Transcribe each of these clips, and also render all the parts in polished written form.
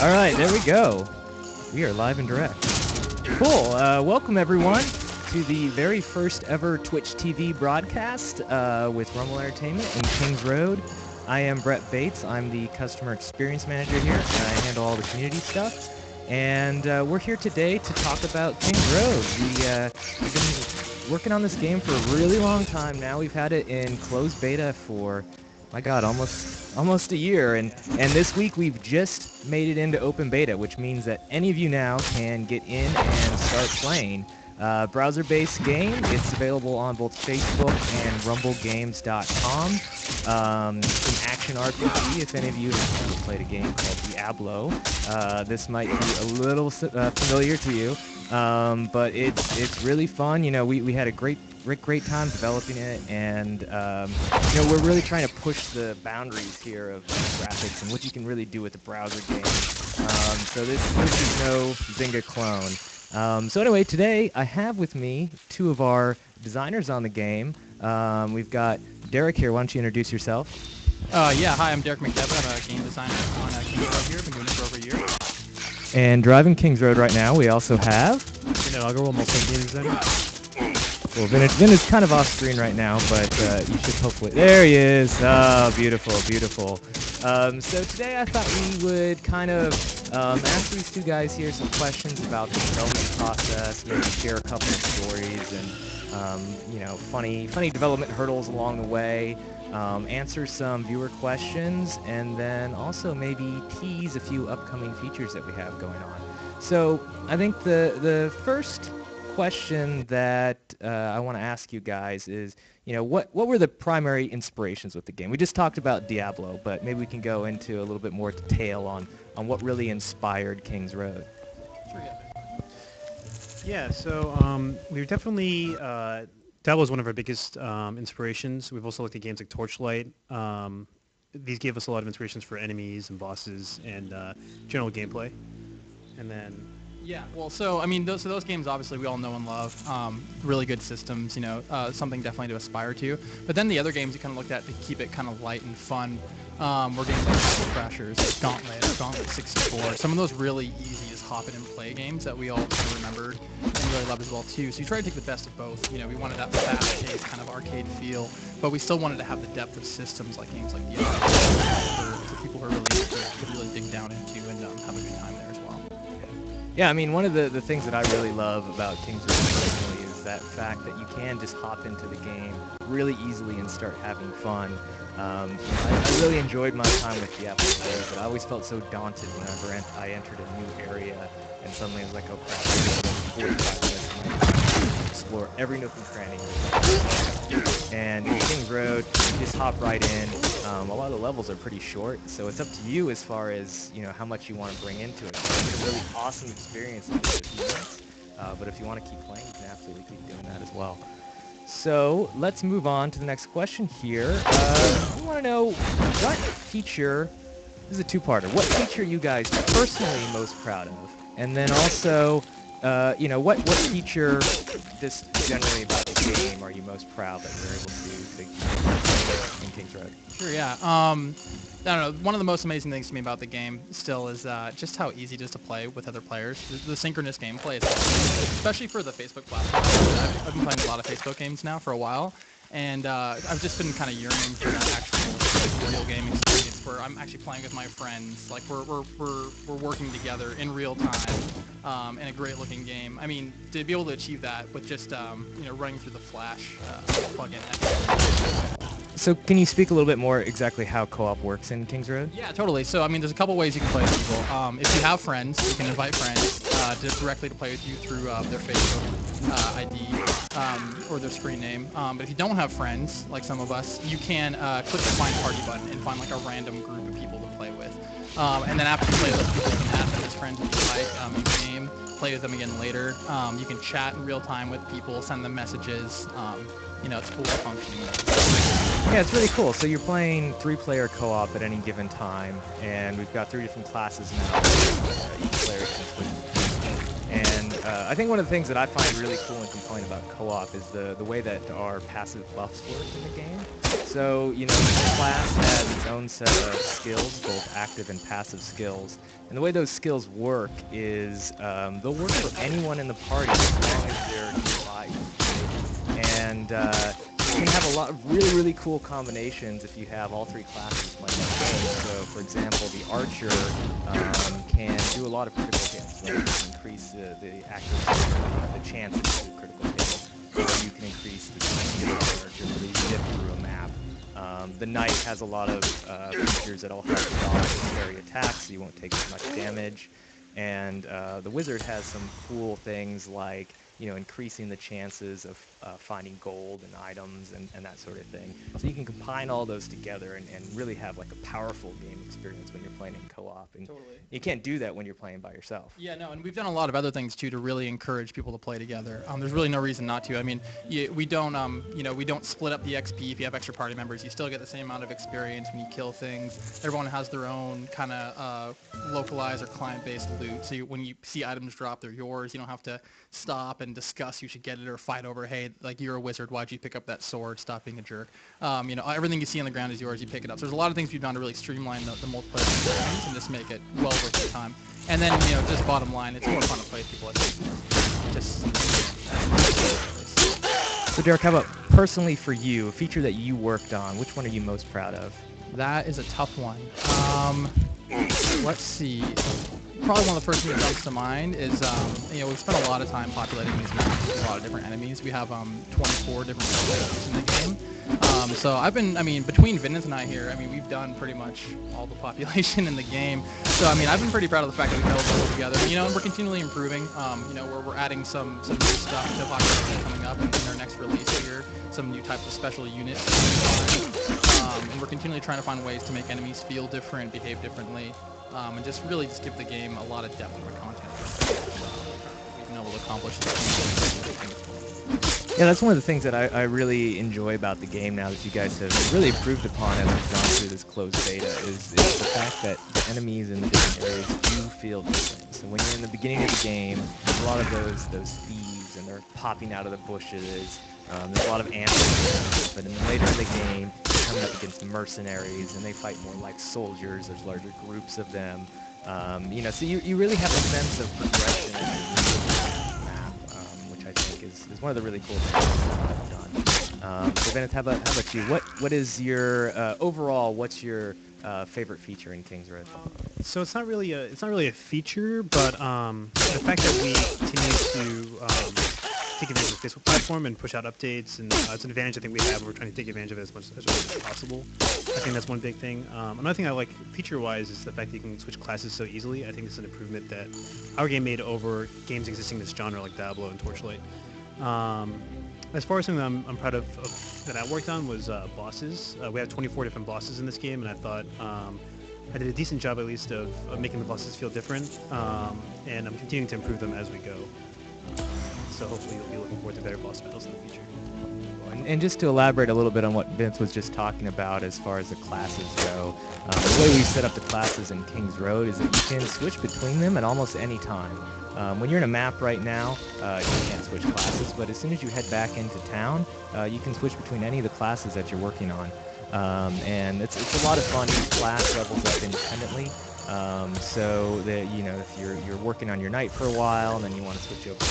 All right, there we go. We are live and direct. Cool. Welcome, everyone, to the very first ever Twitch TV broadcast with Rumble Entertainment in KingsRoad. I am Brett Bates. I'm the Customer Experience Manager here, and I handle all the community stuff. And we're here today to talk about KingsRoad. We've been working on this game for a really long time now. We've had it in closed beta for, my God, almost a year, and this week we've just made it into open beta, which means that any of you now can get in and start playing. Browser-based game. It's available on both Facebook and RumbleGames.com. It's an action RPG. If any of you have played a game called Diablo, this might be a little familiar to you, but it's really fun. You know, we had a great time developing it, and you know, we're really trying to push the boundaries here of graphics and what you can really do with the browser game. So this is no Zynga clone. So anyway, today I have with me two of our designers on the game. We've got Derek here. Why don't you introduce yourself? Yeah, hi, I'm Derek McDevitt. I'm a game designer on KingsRoad here. I've been doing it for over a year. And driving KingsRoad right now, we also have... Agarwal, also game designer. Well, Vin is kind of off screen right now, but you should hopefully... There he is! Oh, beautiful, beautiful. So today I thought we would kind of ask these two guys here some questions about the development process, maybe share a couple of stories and, you know, funny development hurdles along the way, answer some viewer questions, and then also maybe tease a few upcoming features that we have going on. So I think the first question that I want to ask you guys is, you know, what were the primary inspirations with the game? We just talked about Diablo, but maybe we can go into a little bit more detail on what really inspired KingsRoad. Yeah, so we were definitely, Diablo was one of our biggest inspirations. We've also looked at games like Torchlight. These gave us a lot of inspirations for enemies and bosses and general gameplay. And then... Yeah, well, so, I mean, those games, obviously, we all know and love. Really good systems, you know, something definitely to aspire to. But then the other games you kind of looked at to keep it kind of light and fun were games like Castle Crashers, Gauntlet 64. Some of those really easy, just hop in and play games that we all kind of remembered and really loved as well, too. So you try to take the best of both. You know, we wanted that fast-paced kind of arcade feel, but we still wanted to have the depth of systems like games like Diablo for people who are really could really dig down into and have a good time there as well. Yeah, I mean, one of the things that I really love about KingsRoad personally is that fact that you can just hop into the game really easily and start having fun. I really enjoyed my time with Diablo 4, but I always felt so daunted whenever I entered a new area and suddenly I was like, oh crap, I'm going to 45 minutes and explore every nook and cranny. And in KingsRoad, you just hop right in. A lot of the levels are pretty short, so it's up to you as far as, you know, how much you want to bring into it. It's a really awesome experience in just a few minutes, but if you want to keep playing, you can absolutely keep doing that as well. So let's move on to the next question here. We want to know what feature, this is a two-parter, what feature are you guys personally most proud of? And then also, you know, what feature just generally about the game are you most proud that you're able to do in KingsRoad? Sure, yeah. I don't know, one of the most amazing things to me about the game still is just how easy it is to play with other players. The synchronous gameplay is awesome, especially for the Facebook platform. I've been playing a lot of Facebook games now for a while, and I've just been kind of yearning for that actual real game experience where I'm actually playing with my friends. Like we're working together in real time in a great looking game. I mean, to be able to achieve that with just you know, running through the Flash plugin. So can you speak a little bit more exactly how co-op works in KingsRoad? Yeah, totally. So, I mean, there's a couple ways you can play with people. If you have friends, you can invite friends directly to play with you through their Facebook ID or their screen name. But if you don't have friends, like some of us, you can click the Find Party button and find like a random group of people to play with. And then after you play with those people, you can add them as friends if you like in the game, play with them again later. You can chat in real time with people, send them messages. You know, it's cool functioning. Yeah, it's really cool. So you're playing 3-player co-op at any given time, and we've got 3 different classes now. Each player can switch. And I think one of the things that I find really cool and compelling about co-op is the way that our passive buffs work in the game. So, each class has its own set of skills, both active and passive skills. And the way those skills work is they'll work for anyone in the party as long as they're nearby. And you can have a lot of really, really cool combinations if you have all three classes playing the game. So, for example, the archer can do a lot of critical hits, right? You can increase the accuracy, the chances to do a critical hit. Or you can increase the speed of the archer to really zip through a map. The knight has a lot of features that'll help dodge and parry attacks, so you won't take as much damage. And the wizard has some cool things like increasing the chances of finding gold and items and that sort of thing. So you can combine all those together and really have like a powerful game experience when you're playing in co-op. And Totally. you can't do that when you're playing by yourself. Yeah, no, and we've done a lot of other things too to really encourage people to play together. There's really no reason not to. I mean, we don't split up the XP if you have extra party members. You still get the same amount of experience when you kill things. Everyone has their own kind of localized or client-based loot. So when you see items drop, they're yours. You don't have to stop and discuss you should get it or fight over, hey, like you're a wizard, why'd you pick up that sword? Stop being a jerk. Everything you see on the ground is yours. You pick it up. So there's a lot of things we've done to really streamline the multiplayer experience and just make it well worth your time. And then, just bottom line, it's more fun to play with people. So Derek, how about personally for you, a feature that you worked on, which one are you most proud of? That is a tough one. Let's see. Probably one of the first things that comes to mind is, we've spent a lot of time populating these maps with a lot of different enemies. We have 24 different enemies in the game. Between Vince and I here, we've done pretty much all the population in the game. So, I've been pretty proud of the fact that we've held it all together. And we're continually improving. We're adding some new stuff to population coming up in our next release here. Some new types of special units. And we're continually trying to find ways to make enemies feel different, behave differently, and just give the game a lot of depth of the content. We've been able to accomplish this. Yeah, that's one of the things that I really enjoy about the game now that you guys have really improved upon as we've gone through this closed beta is the fact that the enemies in the different areas do feel different. So when you're in the beginning of the game, a lot of those thieves and they're popping out of the bushes. There's a lot of ambushes, but later in the game, you're coming up against mercenaries, and they fight more like soldiers. There's larger groups of them. So you really have a sense of progression as you move the map, which I think is one of the really cool things that I've done. So Bennett, how about you? What is your overall? What's your favorite feature in KingsRoad? So it's not really a feature, but the fact that we continue to take advantage of the Facebook platform and push out updates, and it's an advantage I think we have. We're trying to take advantage of it as much as possible. I think that's one big thing. Another thing I like feature-wise is the fact that you can switch classes so easily. I think it's an improvement that our game made over games existing in this genre like Diablo and Torchlight. As far as something that I'm proud of that I worked on was bosses. We have 24 different bosses in this game, and I thought I did a decent job at least of making the bosses feel different, and I'm continuing to improve them as we go. So hopefully you'll be looking forward to better boss battles in the future. And just to elaborate a little bit on what Vince was just talking about as far as the classes go, the way we set up the classes in KingsRoad is that you can switch between them at almost any time. When you're in a map right now, you can't switch classes, but as soon as you head back into town, you can switch between any of the classes that you're working on. And it's a lot of fun. Each class levels up independently. So that if you're working on your knight for a while and then you want to switch over to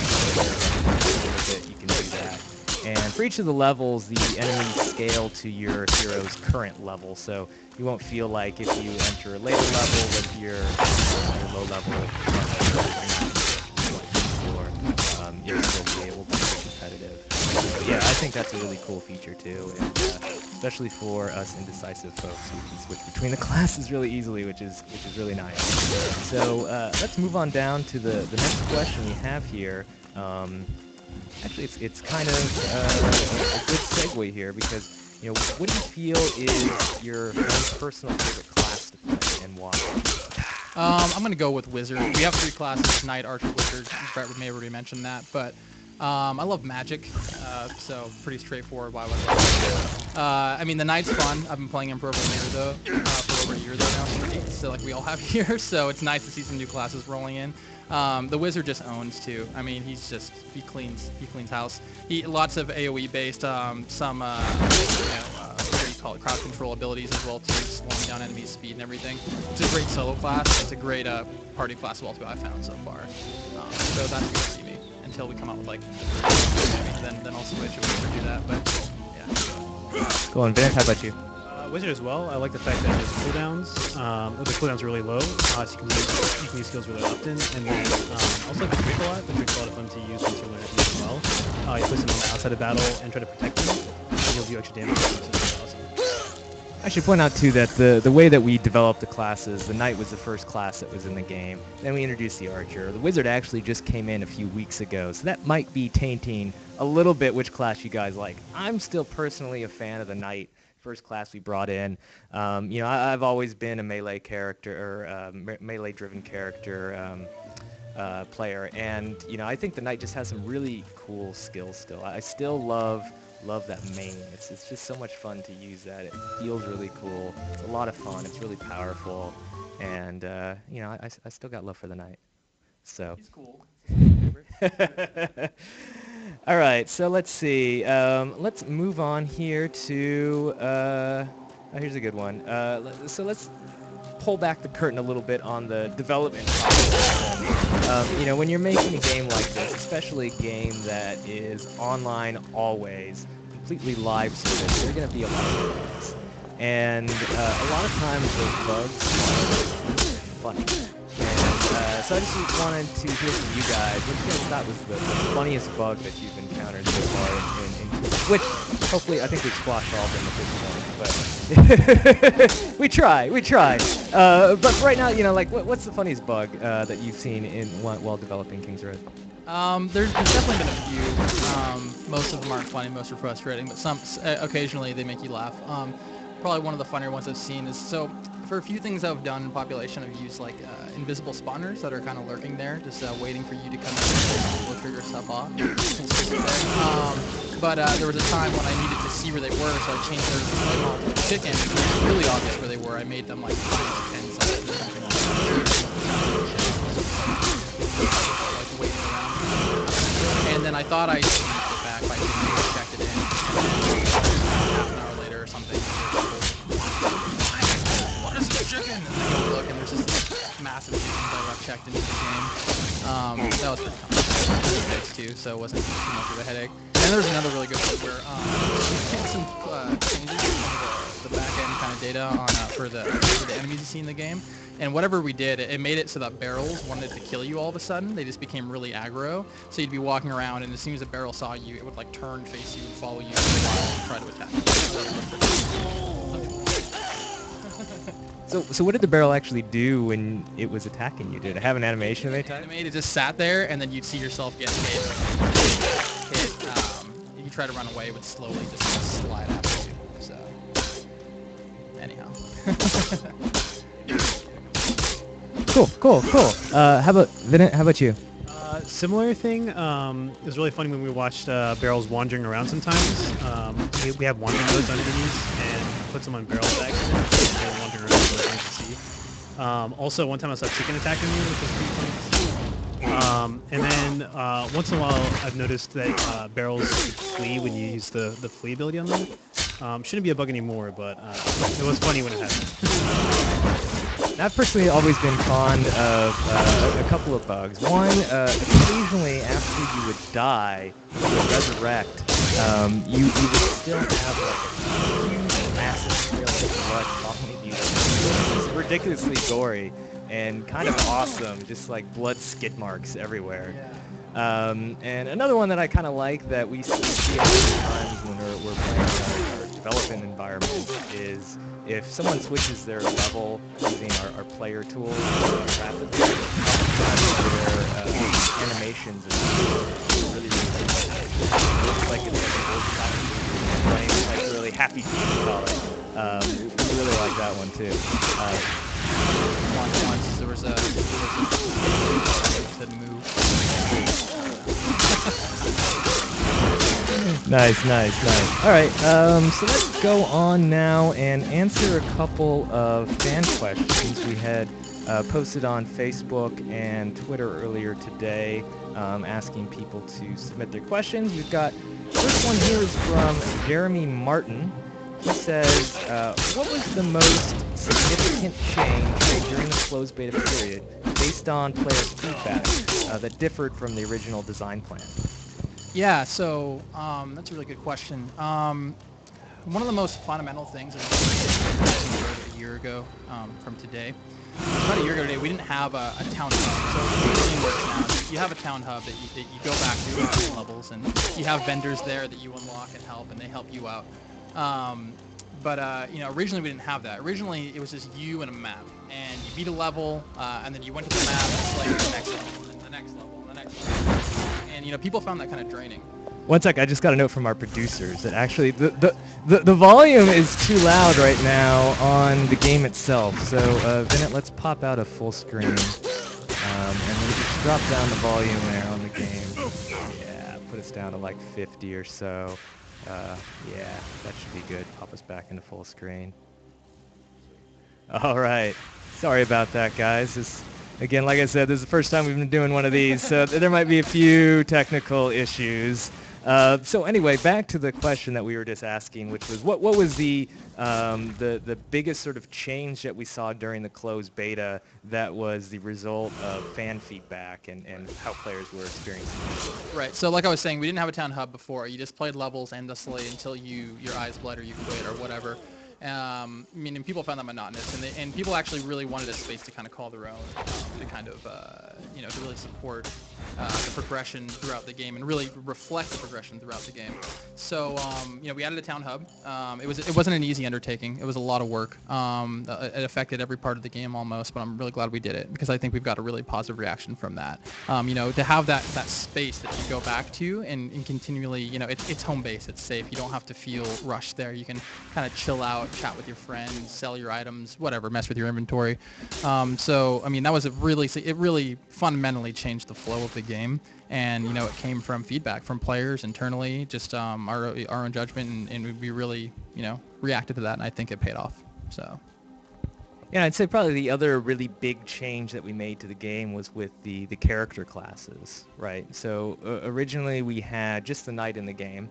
you can do that. And for each of the levels, the enemies scale to your hero's current level. So you won't feel like if you enter a later level that your low level you'll still be able to be competitive. But yeah, I think that's a really cool feature too. And, especially for us indecisive folks, we can switch between the classes really easily, which is really nice. So let's move on down to the next question we have here. Actually, it's kind of a good segue here because what do you feel is your most personal favorite class to play and why? I'm gonna go with wizard. We have 3 classes: knight, archer, wizard. Brett may already mention that, but I love magic, so pretty straightforward. Why would I love it? I mean, the knight's fun. I've been playing him for over a year though, now straight. So like we all have here. So it's nice to see some new classes rolling in. The wizard just owns too. I mean, he cleans house. Lots of AOE based, some what do you call it, crowd control abilities as well too, slowing down enemies' speed and everything. It's a great solo class. It's a great party class as well too. I've found so far. So that's good to see me until we come out with like, then I'll switch and we'll do that. But yeah. Go on, Vince. How about you? Wizard as well. I like the fact that there's cooldowns. The cooldowns are really low, so you can use skills really often. And then also the drink a lot. The drink's a lot of fun to use once you learn it as well. You place them on the outside of battle and try to protect them. You'll do extra damage, which is awesome. I should point out too that the way that we developed the classes, the knight was the first class that was in the game. Then we introduced the archer. The wizard actually just came in a few weeks ago, so that might be tainting a little bit which class you guys like. I'm still personally a fan of the knight. First class we brought in. I've always been a melee character or melee-driven character player, and I think the knight just has some really cool skills still. I still love that main. It's just so much fun to use that. It feels really cool. It's a lot of fun. It's really powerful, and I still got love for the knight. So. He's cool. All right, so let's see. Let's move on here to. Here's a good one. So let's pull back the curtain a little bit on the development process. When you're making a game like this, especially a game that is online always, completely live service, there are going to be a lot of bugs, and a lot of times those bugs are funny. So I just wanted to hear from you guys. What you guys thought was the funniest bug that you've encountered so far in which hopefully I think we've squashed all of them at this point. But we try. But right now, what's the funniest bug that you've seen while developing KingsRoad? There's definitely been a few. Most of them aren't funny. Most are frustrating, but some occasionally they make you laugh. Probably one of the funnier ones I've seen is for a few things I've done in population, I've used like invisible spawners that are kind of lurking there, just waiting for you to come in and trigger stuff off. But there was a time when I needed to see where they were, so I changed their display model to chicken. It was really obvious where they were. I made them like 5 to 10 seconds or something like that. Like waiting around. And then I thought I changed it back by checked it in. And half an hour later or something. What is the chicken? And I go look, and there's this massive chicken that got checked into the game. That was pretty complicated too, so it wasn't too much of a headache. And there's another really good one where we made some changes to the back end kind of data on for the enemies you see in the game. And whatever we did, it made it so that barrels wanted to kill you all of a sudden. They just became really aggro. So you'd be walking around, and as soon as a barrel saw you, it would like turn, face you, and follow you for a while and try to attack you. So what did the barrel actually do when it was attacking you? Did it have an animation of any type? It just sat there, and then you'd see yourself get hit. If you try to run away, it would slowly just slide after you. So, anyhow. Cool. How about Vinit? How about you? Similar thing. It was really funny when we watched barrels wandering around sometimes. We have wandering modes on enemies and put them on barrels back and they're wandering around really fun to see. Also, one time I saw a chicken attacking me, which was pretty funny to see. And then once in a while, I've noticed that barrels flee when you use the flee ability on them. Shouldn't be a bug anymore, but it was funny when it happened. I've personally always been fond of a couple of bugs. One, occasionally after you would die, you would resurrect, you would still have like a huge, massive trail of blood following you. It's ridiculously gory and kind of awesome, just like blood skid marks everywhere. And another one that I kind of like that we see a lot of times when we're playing our development environment is if someone switches their level using our player tools rapidly, their animations are really it looks like it's like an old time running like a really happy team, we call it. We really like that one too. Once there was a that move. Nice, nice, nice. All right, so let's go on now and answer a couple of fan questions we had posted on Facebook and Twitter earlier today, asking people to submit their questions. We've got, first one here is from Jeremy Martin. He says, what was the most significant change during the closed beta period based on player feedback that differed from the original design plan? Yeah, so that's a really good question. One of the most fundamental things a year ago from today, about a year ago today, we didn't have a town hub. So the game works now. You have a town hub that you go back to different levels, and you have vendors there that you unlock and help, and they help you out. But originally we didn't have that. Originally it was just you and a map, and you beat a level, and then you went to the map, and played the next level, and the next level, and the next level. And people found that kind of draining. One sec, I just got a note from our producers that actually the volume is too loud right now on the game itself. So Vinnet, let's pop out a full screen, and then just drop down the volume there on the game. Yeah, put us down to like 50 or so. Yeah, that should be good. Pop us back into full screen. All right. Sorry about that, guys. Again, like I said, this is the first time we've been doing one of these, so there might be a few technical issues. So anyway, back to the question that we were just asking, which was what was the biggest sort of change that we saw during the closed beta that was the result of fan feedback and how players were experiencing it? Right. So like I was saying, we didn't have a town hub before. You just played levels endlessly until your eyes bled or you quit or whatever. And people found that monotonous, and people actually really wanted a space to kind of call their own, to kind of, to really support the progression throughout the game and really reflect the progression throughout the game. So, we added a town hub. It wasn't an easy undertaking. It was a lot of work. It affected every part of the game almost, but I'm really glad we did it because I think we've got a really positive reaction from that. To have that space that you go back to and continually, it's home base. It's safe. You don't have to feel rushed there. You can kind of chill out, chat with your friends, sell your items, whatever, mess with your inventory. That was it really fundamentally changed the flow of the game, and it came from feedback from players internally, just our own judgment, and we really reacted to that, and I think it paid off. So. Yeah, I'd say probably the other really big change that we made to the game was with the character classes, right? So originally we had just the knight in the game.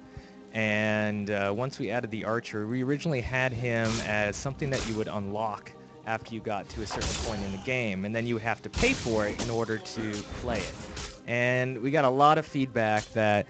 And once we added the archer, we originally had him as something that you would unlock after you got to a certain point in the game, and then you would have to pay for it in order to play it. And we got a lot of feedback that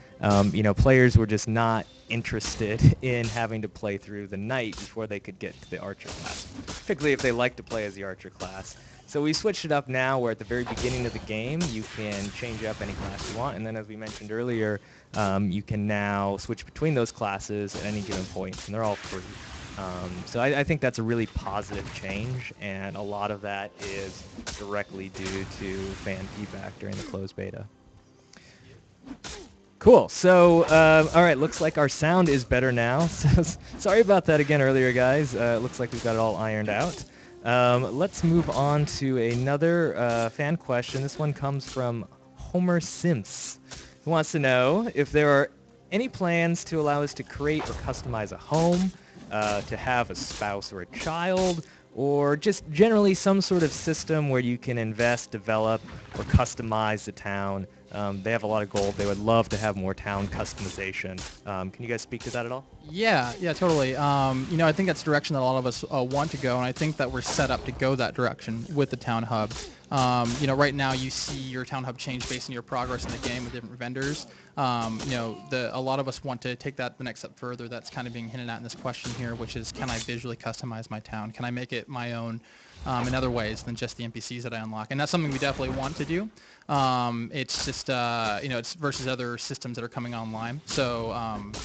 players were just not interested in having to play through the knight before they could get to the archer class, particularly if they like to play as the archer class. So we switched it up now where at the very beginning of the game you can change up any class you want, and then as we mentioned earlier, you can now switch between those classes at any given point, and they're all free. So I think that's a really positive change, and a lot of that is directly due to fan feedback during the closed beta. Cool. So, all right, looks like our sound is better now. So, sorry about that again earlier, guys. Looks like we've got it all ironed out. Let's move on to another fan question. This one comes from Homer Sims, who wants to know if there are any plans to allow us to create or customize a home, to have a spouse or a child, or just generally some sort of system where you can invest, develop, or customize the town. They have a lot of gold. They would love to have more town customization. Can you guys speak to that at all? Yeah, totally. I think that's the direction that a lot of us want to go, and I think that we're set up to go that direction with the town hub. Right now you see your town hub change based on your progress in the game with different vendors. A lot of us want to take that the next step further. That's kind of being hinted at in this question here, which is, can I visually customize my town? Can I make it my own in other ways than just the NPCs that I unlock? And that's something we definitely want to do. It's just, it's versus other systems that are coming online. So,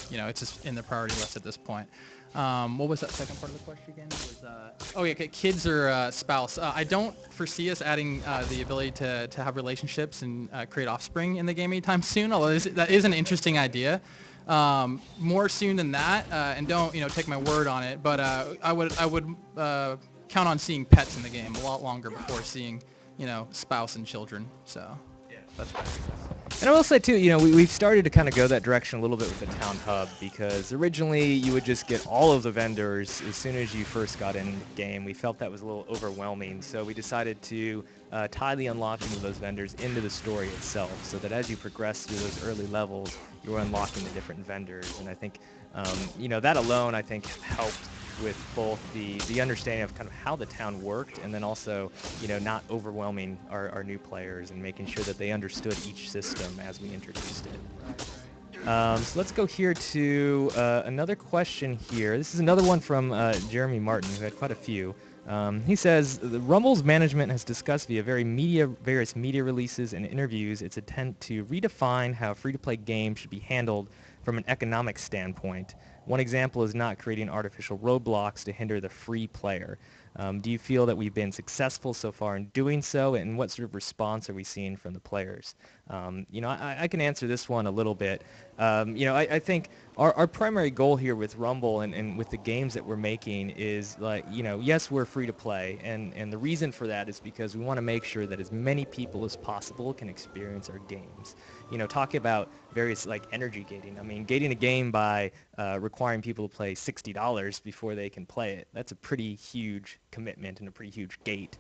it's just in the priority list at this point. What was that second part of the question again? Kids or spouse. I don't foresee us adding the ability to have relationships and create offspring in the game anytime soon, although that is an interesting idea. More soon than that, and don't take my word on it, but I would count on seeing pets in the game a lot longer before seeing spouse and children. So. That's right. And I will say too, we've started to kind of go that direction a little bit with the town hub, because originally you would just get all of the vendors as soon as you first got in the game. We felt that was a little overwhelming, so we decided to tie the unlocking of those vendors into the story itself, so that as you progress through those early levels, you're unlocking the different vendors. And I think, that alone, I think, helped with both the understanding of kind of how the town worked, and then also, not overwhelming our new players and making sure that they understood each system as we introduced it. So let's go here to another question here. This is another one from Jeremy Martin, who had quite a few. He says, the Rumble's management has discussed via various media releases and interviews its intent to redefine how free-to-play games should be handled from an economic standpoint. One example is not creating artificial roadblocks to hinder the free player. Do you feel that we've been successful so far in doing so, and what sort of response are we seeing from the players? I can answer this one a little bit. I think our primary goal here with Rumble and with the games that we're making is, like, yes, we're free to play, and the reason for that is because we want to make sure that as many people as possible can experience our games. Talking about various, like, energy gating. I mean, gating a game by requiring people to play $60 before they can play it, that's a pretty huge commitment and a pretty huge gate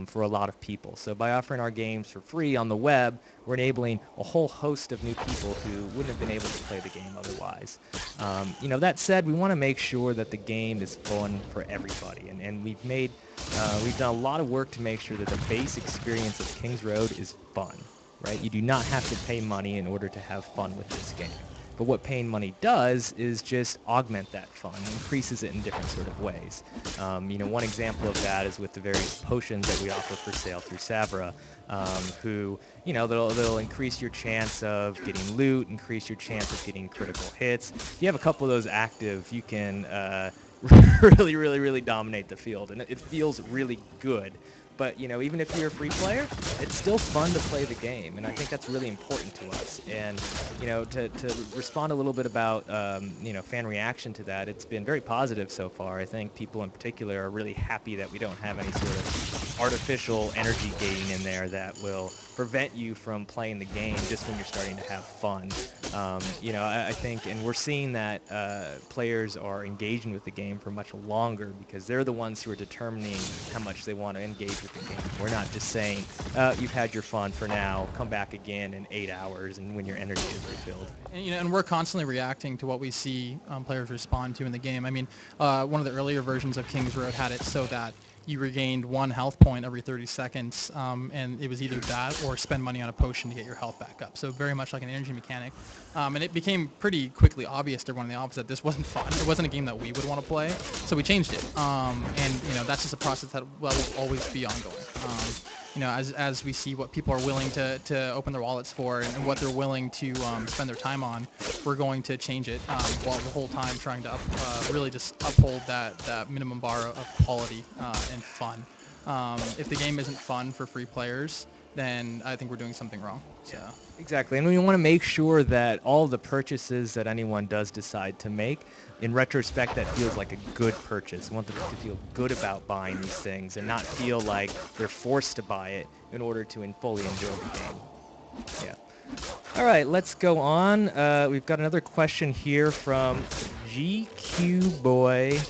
for a lot of people. So by offering our games for free on the web, we're enabling a whole host of new people who wouldn't have been able to play the game otherwise. That said, we want to make sure that the game is fun for everybody, and we've done a lot of work to make sure that the base experience of KingsRoad is fun. Right? You do not have to pay money in order to have fun with this game. But what paying money does is just augment that fun, increases it in different sort of ways. One example of that is with the various potions that we offer for sale through Savra, who, they'll increase your chance of getting loot, increase your chance of getting critical hits. If you have a couple of those active, you can really, really, really dominate the field, and it feels really good. But, even if you're a free player, it's still fun to play the game, and I think that's really important to us. And, to respond a little bit about, fan reaction to that, it's been very positive so far. I think people in particular are really happy that we don't have any sort of artificial energy gating in there that will prevent you from playing the game just when you're starting to have fun. I think, and we're seeing that players are engaging with the game for much longer, because they're the ones who are determining how much they want to engage with the game. We're not just saying, you've had your fun for now, come back again in 8 hours and when your energy is refilled. And we're constantly reacting to what we see players respond to in the game. I mean, one of the earlier versions of Kings Road had it so that you regained 1 health point every 30 seconds, and it was either that or spend money on a potion to get your health back up. So very much like an energy mechanic. And it became pretty quickly obvious to everyone in the office that this wasn't fun. It wasn't a game that we would want to play, so we changed it. And that's just a process that will always be ongoing. As we see what people are willing to open their wallets for and what they're willing to spend their time on, we're going to change it, while the whole time trying to really just uphold that minimum bar of quality and fun. If the game isn't fun for free players, then I think we're doing something wrong. So. Exactly, and we want to make sure that all the purchases that anyone does decide to make, in retrospect, that feels like a good purchase. We want them to feel good about buying these things and not feel like they're forced to buy it in order to fully enjoy the game. Yeah. All right, let's go on. We've got another question here from GQ Boy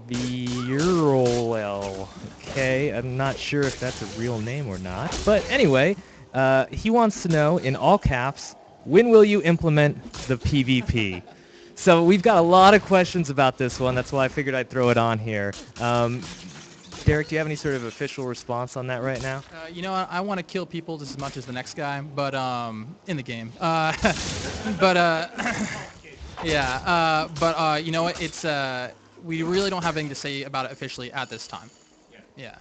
Virol. Okay, I'm not sure if that's a real name or not, but anyway, he wants to know, in all caps, when will you implement the PvP? So we've got a lot of questions about this one. That's why I figured I'd throw it on here. Derek, do you have any sort of official response on that right now? I want to kill people just as much as the next guy, but in the game. You know what? It's we really don't have anything to say about it officially at this time. Yeah.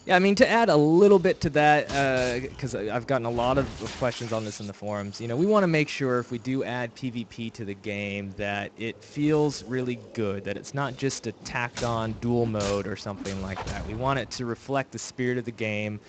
Yeah, I mean, to add a little bit to that, because I've gotten a lot of questions on this in the forums, we want to make sure if we do add PvP to the game that it feels really good, that it's not just a tacked on dual mode or something like that. We want it to reflect the spirit of the game.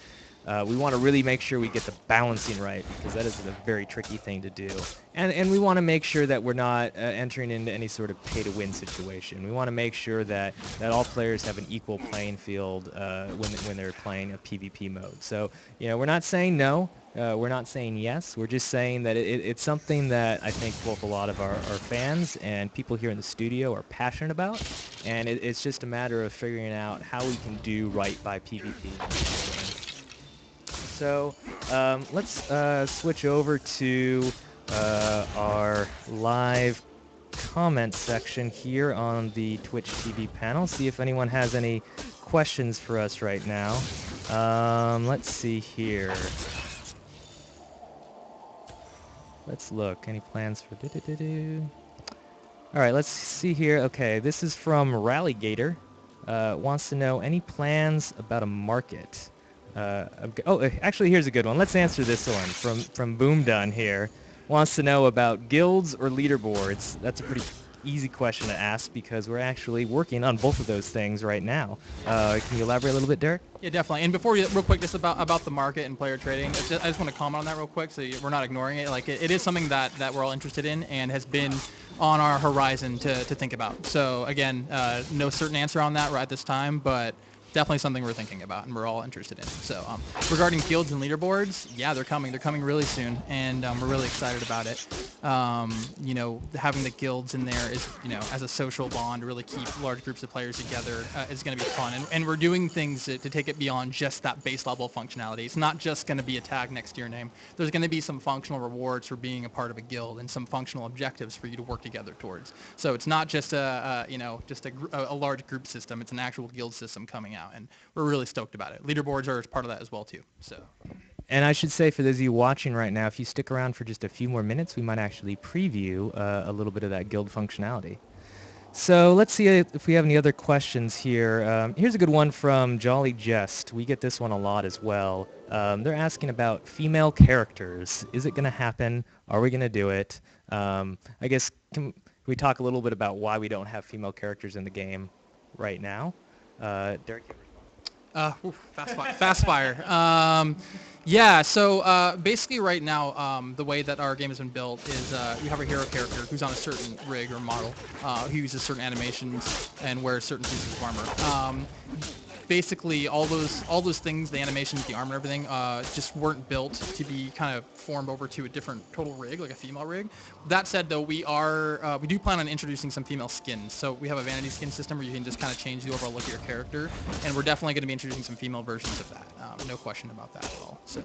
We want to really make sure we get the balancing right, because that is a very tricky thing to do. And we want to make sure that we're not entering into any sort of pay-to-win situation. We want to make sure that all players have an equal playing field when they're playing a PvP mode. So, we're not saying no. We're not saying yes. We're just saying that it's something that I think both a lot of our fans and people here in the studio are passionate about, and it's just a matter of figuring out how we can do right by PvP. So let's switch over to our live comment section here on the Twitch TV panel. See if anyone has any questions for us right now. Let's see here. Let's look. Any plans for All right, let's see here. Okay, this is from Rallygator. Wants to know any plans about a market. Actually, here's a good one. Let's answer this one from Boom Done here. Wants to know about guilds or leaderboards. That's a pretty easy question to ask because we're actually working on both of those things right now. Can you elaborate a little bit, Derek? Yeah, definitely. And before we, real quick, just about the market and player trading, I just want to comment on that real quick so we're not ignoring it. Like, it is something that we're all interested in and has been on our horizon to think about. So, again, no certain answer on that right at this time, but definitely something we're thinking about and we're all interested in. So regarding guilds and leaderboards, yeah, they're coming. They're coming really soon, and we're really excited about it. You know, having the guilds in there is, you know, as a social bond to really keep large groups of players together is going to be fun. And we're doing things to take it beyond just that base level functionality. It's not just going to be a tag next to your name. There's going to be some functional rewards for being a part of a guild and some functional objectives for you to work together towards. So it's not just a large group system. It's an actual guild system coming out, and we're really stoked about it. Leaderboards are part of that as well too. So. And I should say, for those of you watching right now, if you stick around for just a few more minutes, we might actually preview a little bit of that guild functionality. So let's see if we have any other questions here. Here's a good one from Jolly Jest. We get this one a lot as well. They're asking about female characters. Is it going to happen? Are we going to do it? I guess, can we talk a little bit about why we don't have female characters in the game right now? Derek? Fast fire. Yeah, so basically right now, the way that our game has been built is we have a hero character who's on a certain rig or model, who uses certain animations and wears certain pieces of armor. Basically, all those things, the animations, the armor, everything, just weren't built to be kind of formed over to a different total rig, like a female rig. That said, though, we do plan on introducing some female skins. So we have a vanity skin system where you can just kind of change the overall look of your character, and we're definitely going to be introducing some female versions of that. No question about that at all. So.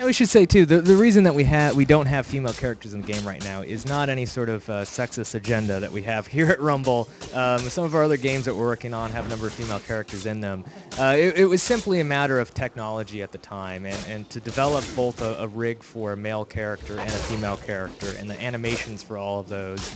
And we should say too, the reason that we don't have female characters in the game right now is not any sort of sexist agenda that we have here at Rumble. Some of our other games that we're working on have a number of female characters in them. It was simply a matter of technology at the time, and to develop both a rig for a male character and a female character, and the animations for all of those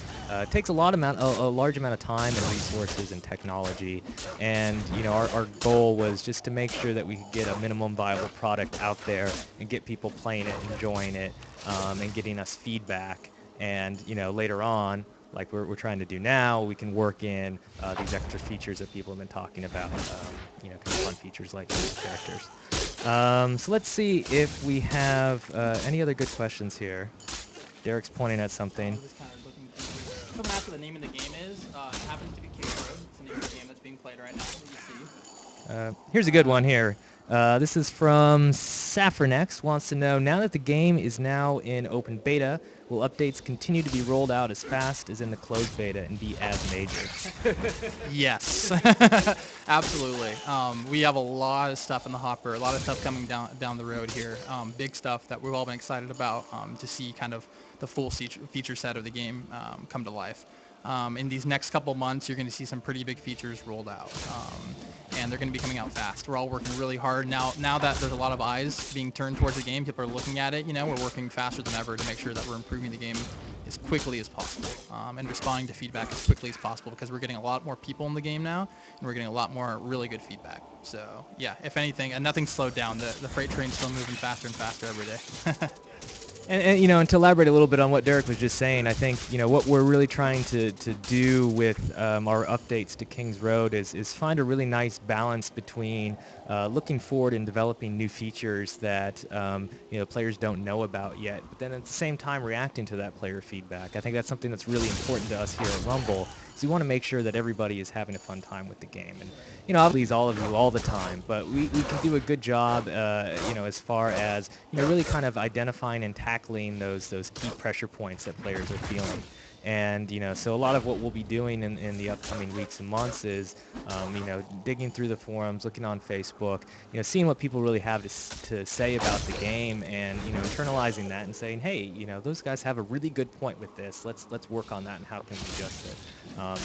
takes a large amount of time and resources and technology. And you know, our goal was just to make sure that we could get a minimum viable product out there and get people playing it, enjoying it, and getting us feedback. And you know, later on, like we're trying to do now, we can work in these extra features that people have been talking about. You know, kind of fun features like these characters. So let's see if we have any other good questions here. Derek's pointing at something. Coming after the name of the game is, it happens to be KingsRoad. It's the name of the game that's being played right now, as you see. Here's a good one here. This is from Saffronex. Wants to know, now that the game is now in open beta, will updates continue to be rolled out as fast as in the closed beta and be as major? Yes, absolutely. We have a lot of stuff in the hopper, a lot of stuff coming down the road here. Big stuff that we've all been excited about to see kind of the full feature set of the game come to life. In these next couple months, you're going to see some pretty big features rolled out, and they're going to be coming out fast. We're all working really hard now that there's a lot of eyes being turned towards the game. People are looking at it. You know, we're working faster than ever to make sure that we're improving the game as quickly as possible and responding to feedback as quickly as possible, because we're getting a lot more people in the game now, and we're getting a lot more really good feedback. So yeah, if anything, and nothing's slowed down. The freight train's still moving faster and faster every day. And you know, and to elaborate a little bit on what Derek was just saying, I think, you know, what we're really trying to do with our updates to KingsRoad is find a really nice balance between looking forward and developing new features that you know, players don't know about yet, but then at the same time reacting to that player feedback. I think that's something that's really important to us here at Rumble, So we want to make sure that everybody is having a fun time with the game. And, you know, I'll please all of you all the time, but we can do a good job, you know, as far as, you know, really kind of identifying and tackling those key pressure points that players are feeling. And, you know, so a lot of what we'll be doing in the upcoming weeks and months is, you know, digging through the forums, looking on Facebook, you know, seeing what people really have to say about the game, and, you know, internalizing that and saying, hey, you know, those guys have a really good point with this. Let's work on that, and how can we adjust it.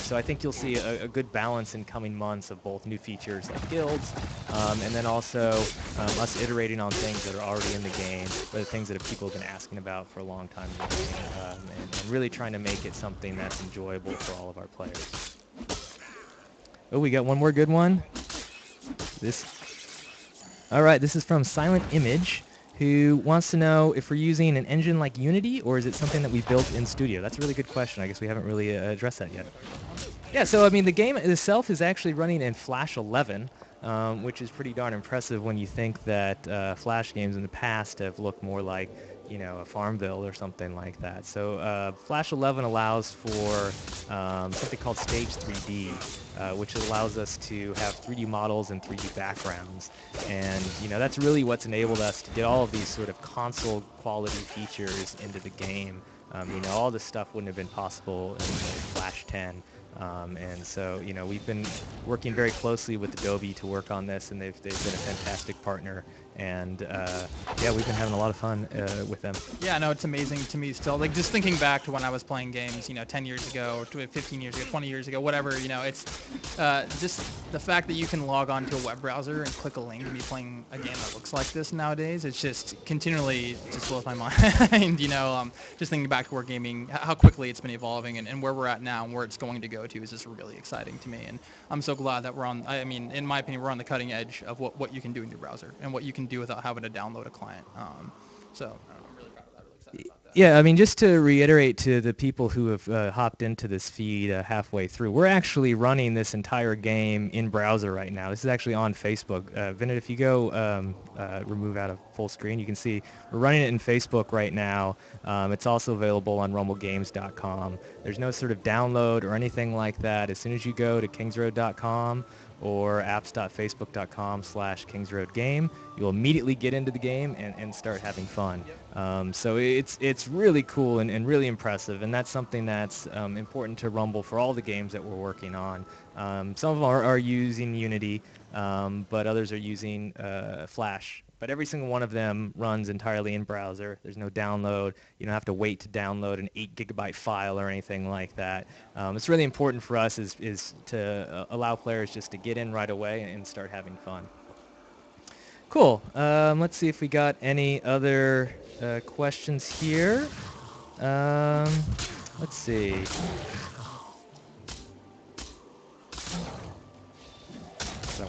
So I think you'll see a good balance in coming months of both new features like guilds, and then also us iterating on things that are already in the game, but the things that people have been asking about for a long time in the game, and really trying to make it something that's enjoyable for all of our players. Oh, we got one more good one. All right, this is from Silent Image, who wants to know if we're using an engine like Unity, or is it something that we built in Studio? That's a really good question. I guess we haven't really addressed that yet. Yeah, so I mean, the game itself is actually running in Flash 11, which is pretty darn impressive when you think that Flash games in the past have looked more like, you know, a Farmville or something like that. So Flash 11 allows for something called Stage 3D, which allows us to have 3D models and 3D backgrounds. And, you know, that's really what's enabled us to get all of these sort of console quality features into the game. You know, all this stuff wouldn't have been possible in Flash 10. And so, you know, we've been working very closely with Adobe to work on this, and they've been a fantastic partner. And yeah, we've been having a lot of fun with them. Yeah, no, it's amazing to me still. Like, just thinking back to when I was playing games, you know, 10 years ago, 15 years ago, 20 years ago, whatever, you know, it's just the fact that you can log on to a web browser and click a link and be playing a game that looks like this nowadays. It's just continually just blows my mind, you know, just thinking back to where gaming, how quickly it's been evolving, and where we're at now and where it's going to go to is just really exciting to me. And I'm so glad that we're on, I mean, in my opinion, we're on the cutting edge of what you can do in your browser and what you can do without having to download a client. So I'm really proud of that, really excited about that. Yeah, I mean, just to reiterate to the people who have hopped into this feed halfway through, we're actually running this entire game in browser right now. This is actually on Facebook. Vinod, if you go remove out of full screen, you can see we're running it in Facebook right now. It's also available on rumblegames.com. There's no sort of download or anything like that. As soon as you go to kingsroad.com or apps.facebook.com/kingsroadgame, you'll immediately get into the game and start having fun. So it's really cool and really impressive, and that's something that's important to Rumble for all the games that we're working on. Some of them are using Unity, but others are using Flash. But every single one of them runs entirely in browser. There's no download. You don't have to wait to download an 8 GB file or anything like that. It's really important for us is to allow players just to get in right away and start having fun. Cool. Let's see if we got any other questions here. Let's see. So.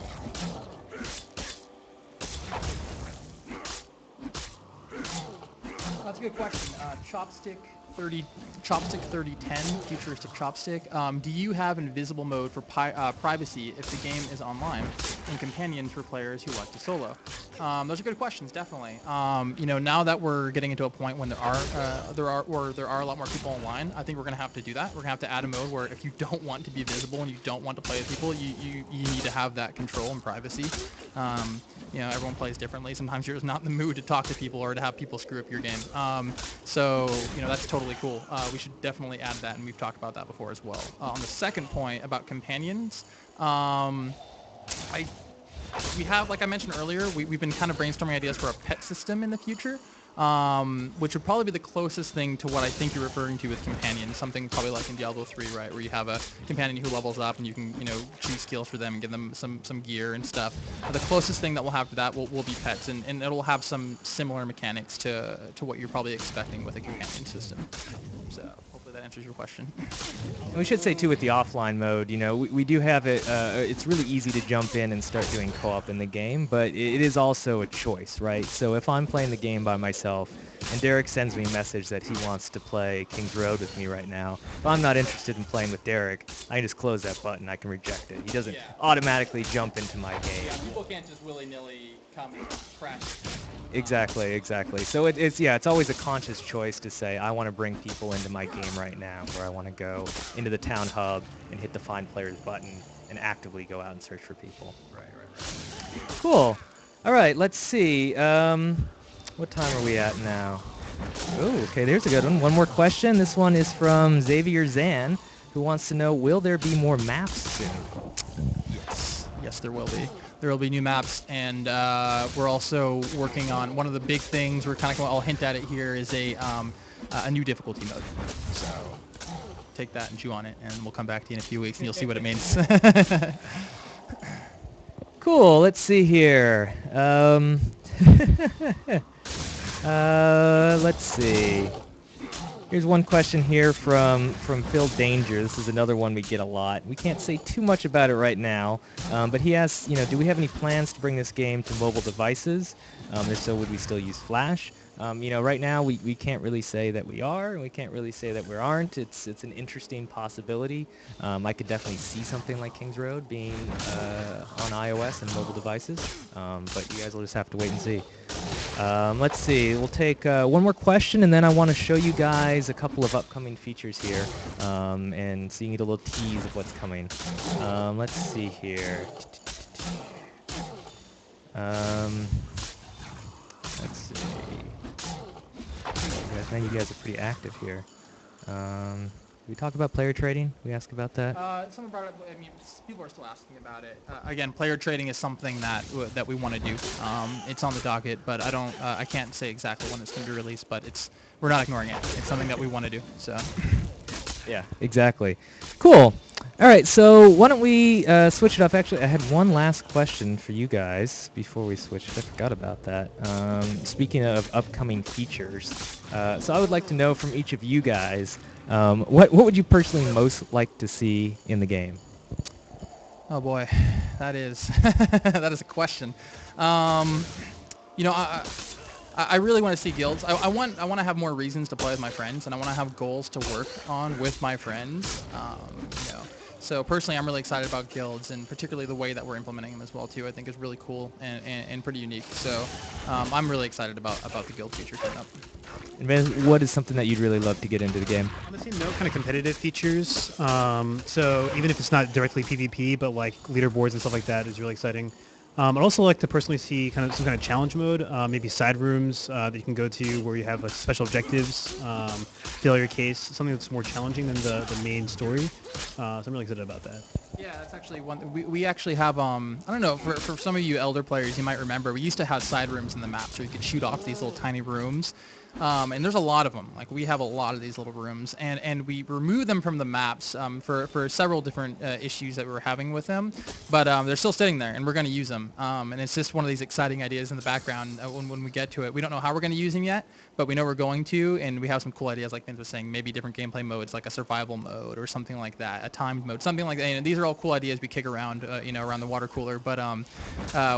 That's a good question. Chopstick 3010, futuristic chopstick. Do you have invisible mode for privacy if the game is online, and companions for players who like to solo? Those are good questions, definitely. You know, now that we're getting into a point when there are a lot more people online, I think we're gonna have to do that. We're gonna have to add a mode where if you don't want to be visible and you don't want to play with people, you need to have that control and privacy. You know, everyone plays differently. Sometimes you're just not in the mood to talk to people or to have people screw up your game. So, you know, that's totally cool. We should definitely add that, and we've talked about that before as well. On the second point about companions, we have, like I mentioned earlier, we've been kind of brainstorming ideas for a pet system in the future, which would probably be the closest thing to what I think you're referring to with companions, something probably like in Diablo 3, right, where you have a companion who levels up and you can, you know, choose skills for them and give them some gear and stuff. The closest thing that we'll have to that will be pets, and it'll have some similar mechanics to what you're probably expecting with a companion system. So hopefully that answers your question. And we should say too, with the offline mode, you know, we do have it. It's really easy to jump in and start doing co-op in the game, but it is also a choice, right? So if I'm playing the game by myself and Derek sends me a message that he wants to play KingsRoad with me right now, if I'm not interested in playing with Derek, I can just close that button. I can reject it. He doesn't automatically jump into my game. Yeah, people can't just willy-nilly come and crash. Exactly. So it's always a conscious choice to say, I want to bring people into my game right now, where I want to go into the town hub and hit the Find Players button and actively go out and search for people. Right. Cool. All right, let's see. What time are we at now? Oh, okay, there's a good one. One more question. This one is from Xavier Zan, who wants to know, will there be more maps soon? Yes, there will be. There will be new maps, and we're also working on one of the big things. We're kind of, I'll hint at it here, is a new difficulty mode. So take that and chew on it, and we'll come back to you in a few weeks, and you'll see what it means. Cool. Let's see here. Let's see. Here's one question here from Phil Danger. This is another one we get a lot. We can't say too much about it right now, but he asks, do we have any plans to bring this game to mobile devices? If so, would we still use Flash? Right now we can't really say that we are, and we can't really say that we aren't. It's an interesting possibility. I could definitely see something like KingsRoad being on iOS and mobile devices, but you guys will just have to wait and see. Let's see. We'll take one more question, and then I want to show you guys a couple of upcoming features here, and so you get a little tease of what's coming. Let's see here. Let's see. I know you guys are pretty active here. We talk about player trading. We ask about that. Someone brought up. I mean, people are still asking about it. Again, player trading is something that we want to do. It's on the docket, but I can't say exactly when it's going to be released. But we're not ignoring it. It's something that we want to do. So. Yeah, exactly. Cool. All right, so why don't we switch it up? Actually, I had one last question for you guys before we switched. I forgot about that. Speaking of upcoming features, so I would like to know from each of you guys, what would you personally most like to see in the game? Oh boy, that is that is a question. I really want to see guilds. I want to have more reasons to play with my friends, and I want to have goals to work on with my friends. So personally, I'm really excited about guilds, and particularly the way that we're implementing them as well too. I think is really cool and pretty unique. So I'm really excited about the guild feature coming up. And Ben, what is something that you'd really love to get into the game? Honestly, no kind of competitive features. So even if it's not directly PvP, but like leaderboards and stuff like that is really exciting. I'd also like to personally see some kind of challenge mode, maybe side rooms that you can go to where you have special objectives, failure case, something that's more challenging than the main story. So I'm really excited about that. Yeah, that's actually one. We actually have I don't know, for some of you elder players, you might remember we used to have side rooms in the map, so you could shoot off these little tiny rooms. And there's a lot of them. Like we have a lot of these little rooms, and we remove them from the maps for several different issues that we were having with them. But they're still sitting there, and we're going to use them. And it's just one of these exciting ideas in the background when we get to it. We don't know how we're going to use them yet, but we know we're going to, and we have some cool ideas like Vince was saying, maybe different gameplay modes, like a survival mode or something like that, a timed mode, something like that. And these are all cool ideas we kick around, around the water cooler. But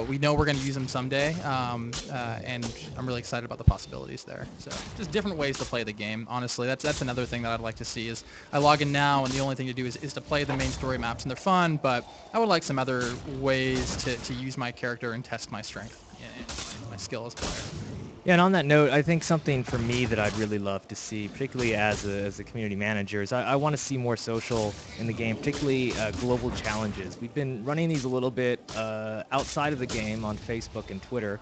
we know we're going to use them someday, and I'm really excited about the possibilities there. So just different ways to play the game. Honestly, that's another thing that I'd like to see is I log in now, and the only thing to do is to play the main story maps, and they're fun. But I would like some other ways to use my character and test my strength and my skill as a player. Yeah, and on that note, I think something for me that I'd really love to see, particularly as a community manager, is I want to see more social in the game, particularly global challenges. We've been running these a little bit outside of the game on Facebook and Twitter,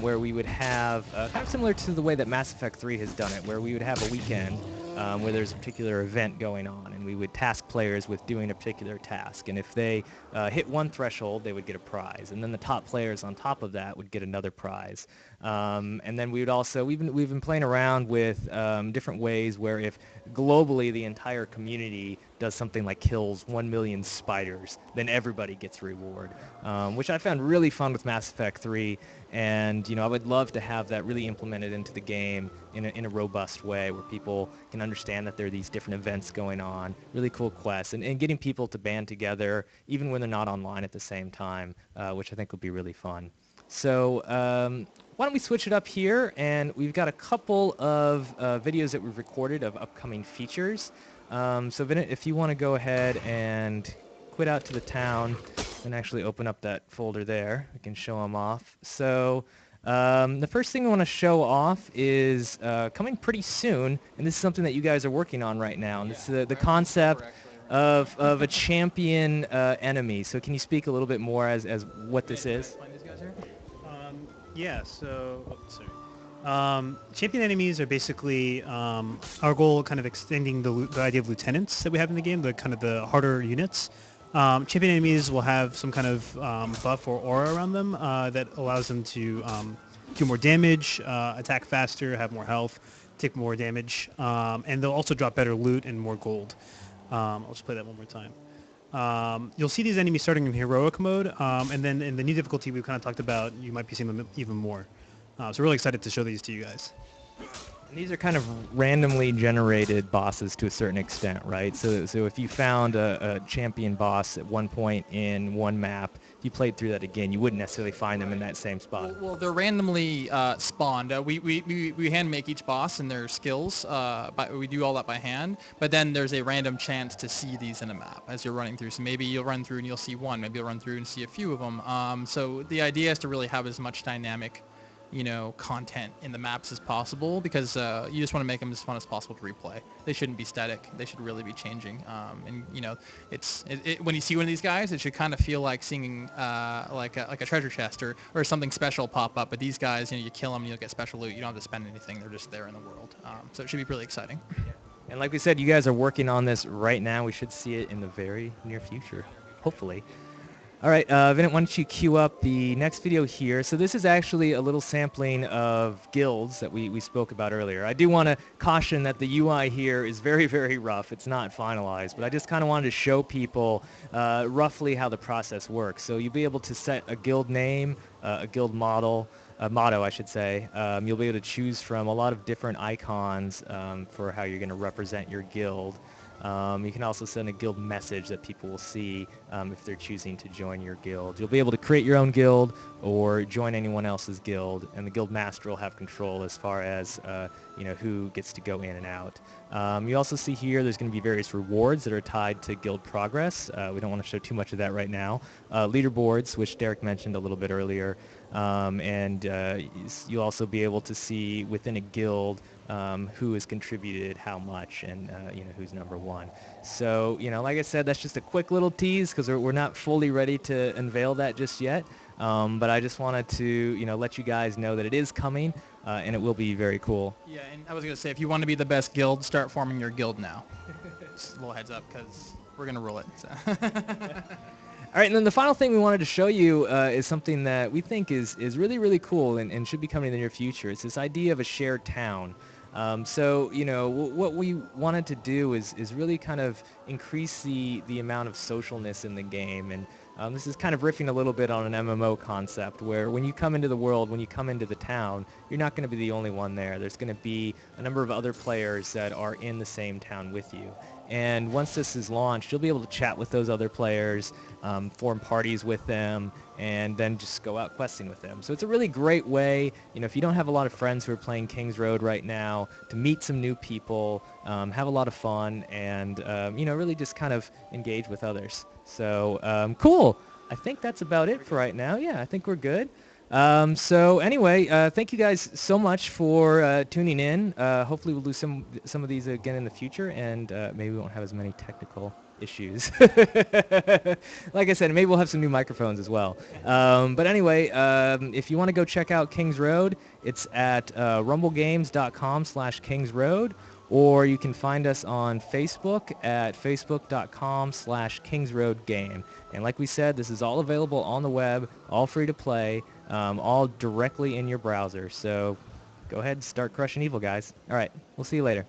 where we would have, kind of similar to the way that Mass Effect 3 has done it, where we would have a weekend where there's a particular event going on, and we would task players with doing a particular task. And if they hit one threshold, they would get a prize, and then the top players on top of that would get another prize. And then we would also, we've been playing around with different ways where if globally the entire community does something like kills 1 million spiders, then everybody gets a reward, which I found really fun with Mass Effect 3. And I would love to have that really implemented into the game in a robust way where people can understand that there are these different events going on, really cool quests, and getting people to band together even when they're not online at the same time, which I think would be really fun. So why don't we switch it up here, and we've got a couple of videos that we've recorded of upcoming features. So Vinit, if you want to go ahead and quit out to the town and actually open up that folder there, we can show them off. So The first thing I want to show off is coming pretty soon, and this is something that you guys are working on right now. And it's the concept of a champion enemy. So can you speak a little bit more as what this is? Yeah, so, sorry. Champion enemies are basically our goal, kind of extending the idea of lieutenants that we have in the game, the kind of the harder units. Champion enemies will have some kind of buff or aura around them that allows them to do more damage, attack faster, have more health, take more damage, and they'll also drop better loot and more gold. I'll just play that one more time. You'll see these enemies starting in heroic mode, and then in the new difficulty we've kind of talked about, you might be seeing them even more. So we're really excited to show these to you guys. And these are kind of randomly generated bosses to a certain extent, right? So if you found a champion boss at one point in one map, if you played through that again, you wouldn't necessarily find them in that same spot. Well, they're randomly spawned. We hand make each boss and their skills. We do all that by hand. But then there's a random chance to see these in a map as you're running through. So maybe you'll run through and you'll see one. Maybe you'll run through and see a few of them. So the idea is to really have as much dynamic, content in the maps as possible, because you just want to make them as fun as possible to replay. They shouldn't be static. They should really be changing. And when you see one of these guys, it should kind of feel like seeing like a treasure chest or something special pop up. But these guys, you kill them, you'll get special loot. You don't have to spend anything. They're just there in the world. So it should be really exciting. And like we said, you guys are working on this right now. We should see it in the very near future, hopefully. All right, Vinant, why don't you queue up the next video here. So this is actually a little sampling of guilds that we spoke about earlier. I do want to caution that the UI here is very, very rough. It's not finalized, but I just kind of wanted to show people roughly how the process works. So you'll be able to set a guild name, a guild motto, I should say. You'll be able to choose from a lot of different icons for how you're going to represent your guild. You can also send a guild message that people will see if they're choosing to join your guild. You'll be able to create your own guild or join anyone else's guild, and the guild master will have control as far as who gets to go in and out. You also see here there's going to be various rewards that are tied to guild progress. We don't want to show too much of that right now. Leaderboards, which Derek mentioned a little bit earlier, and you'll also be able to see within a guild who has contributed how much, and who's number one. So like I said, that's just a quick little tease because we're not fully ready to unveil that just yet. But I just wanted to let you guys know that it is coming, and it will be very cool. Yeah, and I was gonna say, if you want to be the best guild, start forming your guild now. Just a little heads up, because we're gonna roll it. So. All right, and then the final thing we wanted to show you is something that we think is really, really cool and should be coming in the near future. It's this idea of a shared town. So what we wanted to do is really kind of increase the amount of socialness in the game, and this is kind of riffing a little bit on an MMO concept where when you come into the world, when you come into the town, you're not going to be the only one there. There's going to be a number of other players that are in the same town with you. And once this is launched, you'll be able to chat with those other players, form parties with them, and then just go out questing with them. So it's a really great way, if you don't have a lot of friends who are playing KingsRoad right now, to meet some new people, have a lot of fun, and really just kind of engage with others. So cool. I think that's about it for right now. Yeah, I think we're good. So anyway, thank you guys so much for tuning in. Hopefully we'll do some of these again in the future, and maybe we won't have as many technical issues. Like I said, maybe we'll have some new microphones as well. But anyway, if you want to go check out KingsRoad, it's at rumblegames.com/KingsRoad, or you can find us on Facebook at facebook.com/KingsRoadGame. And like we said, this is all available on the web, all free to play, all directly in your browser. So go ahead and start crushing evil, guys. All right, we'll see you later.